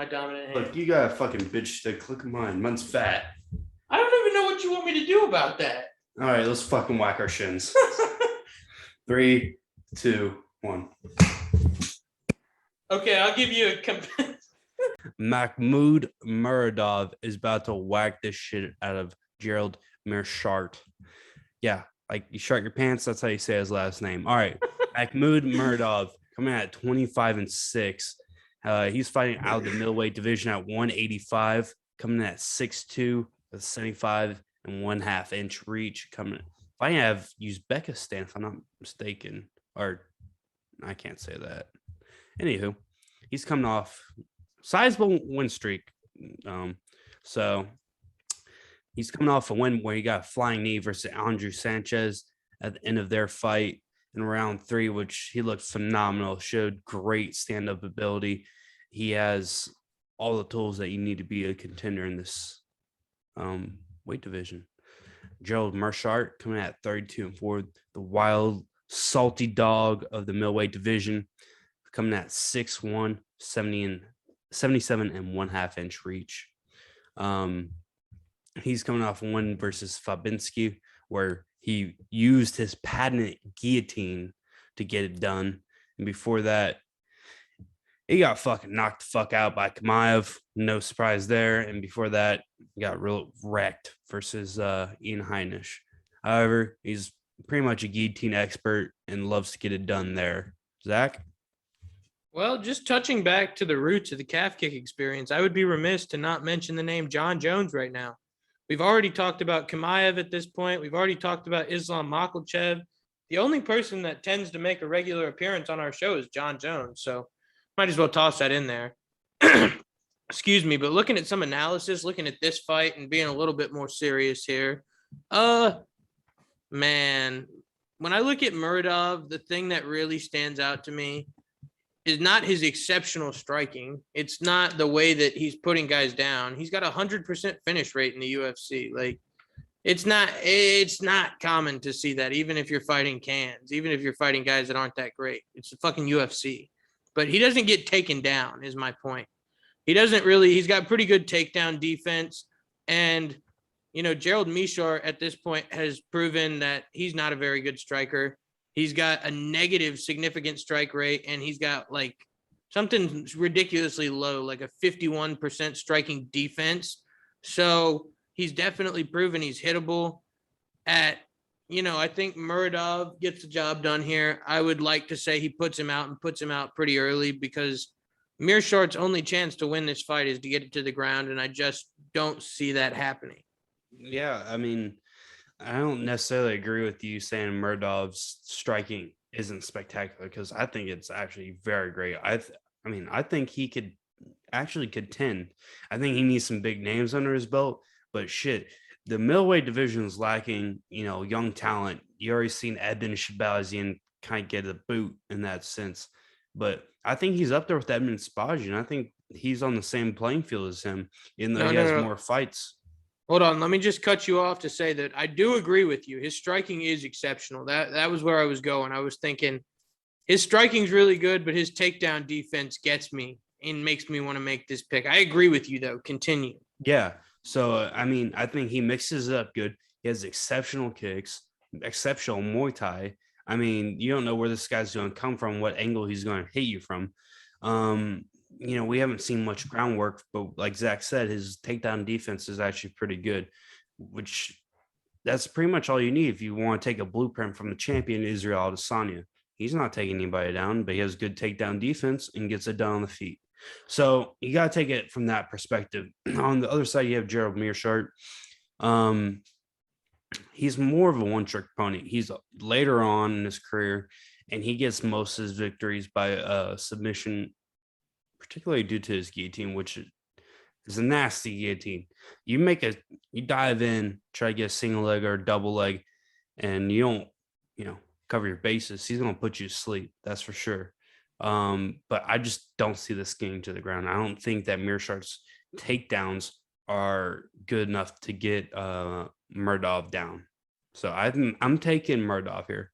My dominant hand. Look, you got a fucking bitch stick. Look at mine. Mine's fat. I don't even know what you want me to do about that. All right, let's fucking whack our shins. 3, 2, 1. Okay, I'll give you a Makhmud Muradov is about to whack this shit out of Gerald Meershart. Yeah, like you shart your pants. That's how you say his last name. All right, Makhmud Muradov coming at 25-6. He's fighting out of the middleweight division at 185, coming at 6'2", with 75.5 inch reach. Coming, I have Uzbekistan, if I'm not mistaken, or I can't say that. Anywho, he's coming off sizable win streak. So he's coming off a win where he got a flying knee versus Andrew Sanchez at the end of their fight in round 3, which he looked phenomenal, showed great stand-up ability. He has all the tools that you need to be a contender in this weight division. Gerald Meershart coming at 32-4, the wild, salty dog of the middleweight division, coming at 6'1", 77.5 inch reach. He's coming off one versus Fabinski, where he used his patented guillotine to get it done. And before that, he got fucking knocked the fuck out by Chimaev. No surprise there. And before that, he got real wrecked versus Ian Heinisch. However, he's pretty much a guillotine expert and loves to get it done there. Zach? Well, just touching back to the roots of the calf kick experience, I would be remiss to not mention the name Jon Jones right now. We've already talked about Chimaev at this point. We've already talked about Islam Makhachev. The only person that tends to make a regular appearance on our show is Jon Jones. So might as well toss that in there. Excuse me. But looking at some analysis, looking at this fight and being a little bit more serious here. Man, when I look at Muradov, the thing that really stands out to me is not his exceptional striking. It's not the way that he's putting guys down. He's got 100% finish rate in the UFC. Like, it's not common to see that, even if you're fighting cans, even if you're fighting guys that aren't that great. It's the fucking UFC. But he doesn't get taken down, is my point. He's got pretty good takedown defense. And, Gerald Meershart at this point has proven that he's not a very good striker. He's got a negative significant strike rate, and he's got like something ridiculously low, like a 51% striking defense. So he's definitely proven he's hittable. I think Muradov gets the job done here. I would like to say he puts him out pretty early, because Meershaert's only chance to win this fight is to get it to the ground, and I just don't see that happening. Yeah, I mean, I don't necessarily agree with you saying Muradov's striking isn't spectacular, because I think it's actually very great. I think he could actually contend. I think he needs some big names under his belt, but shit, the middleweight division is lacking, young talent. You already seen Edmund Shahbazian kind of get a boot in that sense, but I think he's up there with Edmund Shahbazian. I think he's on the same playing field as him, even though he has more fights. Hold on, let me just cut you off to say that I do agree with you. His striking is exceptional. That was where I was going. I was thinking his striking's really good, but his takedown defense gets me and makes me want to make this pick. I agree with you, though. Continue. Yeah. So, I think he mixes it up good. He has exceptional kicks, exceptional Muay Thai. You don't know where this guy's going to come from, what angle he's going to hit you from. We haven't seen much groundwork, but like Zach said, his takedown defense is actually pretty good, which that's pretty much all you need if you want to take a blueprint from the champion, Israel Adesanya. He's not taking anybody down, but he has good takedown defense and gets it done on the feet. So you got to take it from that perspective. On the other side, you have Gerald Meershart. He's more of a one-trick pony. He's later on in his career, and he gets most of his victories by submission, particularly due to his guillotine, which is a nasty guillotine. You dive in, try to get a single leg or a double leg, and you don't, cover your bases. He's going to put you to sleep. That's for sure. But I just don't see this getting to the ground. I don't think that Meershaert's takedowns are good enough to get Muradov down. So I'm taking Muradov here.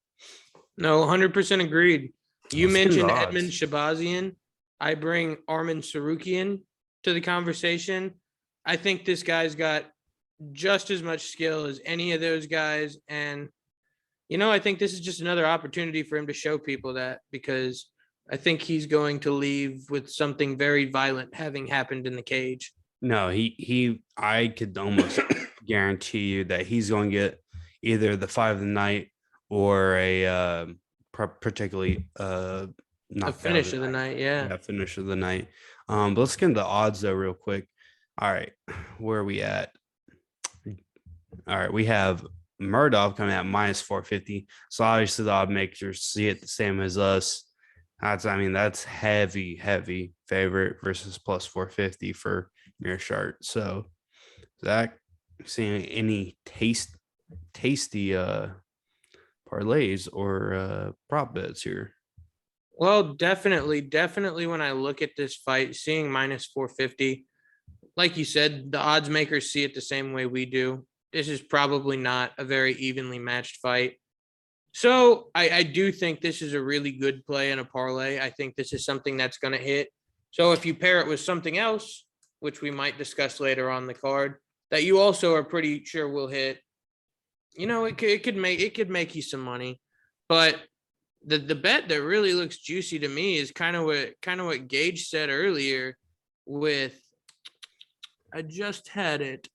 No, 100% agreed. You mentioned Edmund Shahbazian. I bring Arman Sarukian. to the conversation. I think this guy's got just as much skill as any of those guys. And, I think this is just another opportunity for him to show people that, because I think he's going to leave with something very violent having happened in the cage. No, I could almost guarantee you that he's going to get either the fight of the night or a particularly A knockout finish of the night. Yeah. yeah, finish of the night. But let's get into the odds though, real quick. All right, where are we at? All right, we have Muradov coming at minus 450. So obviously the odd makers see it the same as us. That's heavy favorite versus plus 450 for Meershaert. So Zach, seeing any tasty parlays or prop bets here? Well, definitely when I look at this fight, seeing minus 450, like you said, the odds makers see it the same way we do. This is probably not a very evenly matched fight. So I do think this is a really good play in a parlay. I think this is something that's going to hit. So if you pair it with something else, which we might discuss later on the card, that you also are pretty sure will hit, it could make you some money. But the bet that really looks juicy to me is kind of what Gage said earlier with, I just had it.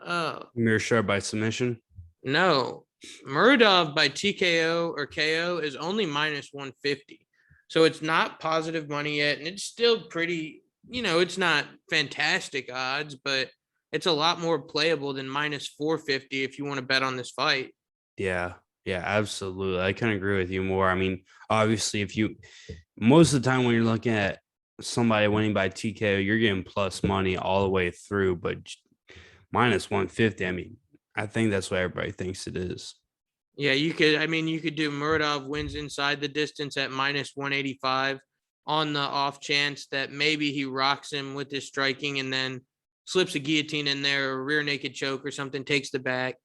Meershaert by submission. No, Muradov by TKO or KO is only minus 150. So it's not positive money yet. And it's still pretty, it's not fantastic odds, but it's a lot more playable than minus 450 if you want to bet on this fight. Yeah, absolutely. I couldn't agree with you more. I mean, obviously, most of the time when you're looking at somebody winning by TKO, you're getting plus money all the way through, but minus 150, I mean, I think that's what everybody thinks it is. Yeah, you could do Muradov wins inside the distance at minus 185 on the off chance that maybe he rocks him with his striking and then slips a guillotine in there, or rear naked choke or something, takes the back.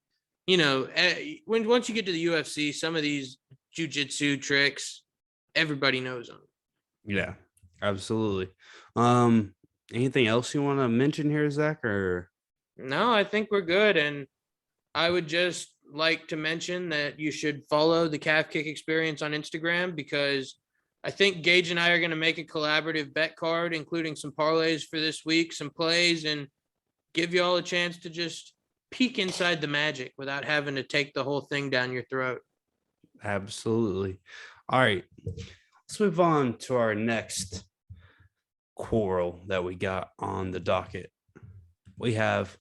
Once you get to the UFC, some of these jiu-jitsu tricks, everybody knows them. Yeah, absolutely. Anything else you want to mention here, Zach? Or No, I think we're good. And I would just like to mention that you should follow the Calf Kick Experience on Instagram, because I think Gage and I are going to make a collaborative bet card, including some parlays for this week, some plays, and give you all a chance to just peek inside the magic without having to take the whole thing down your throat. absolutely. All right, let's move on to our next quarrel that we got on the docket. We have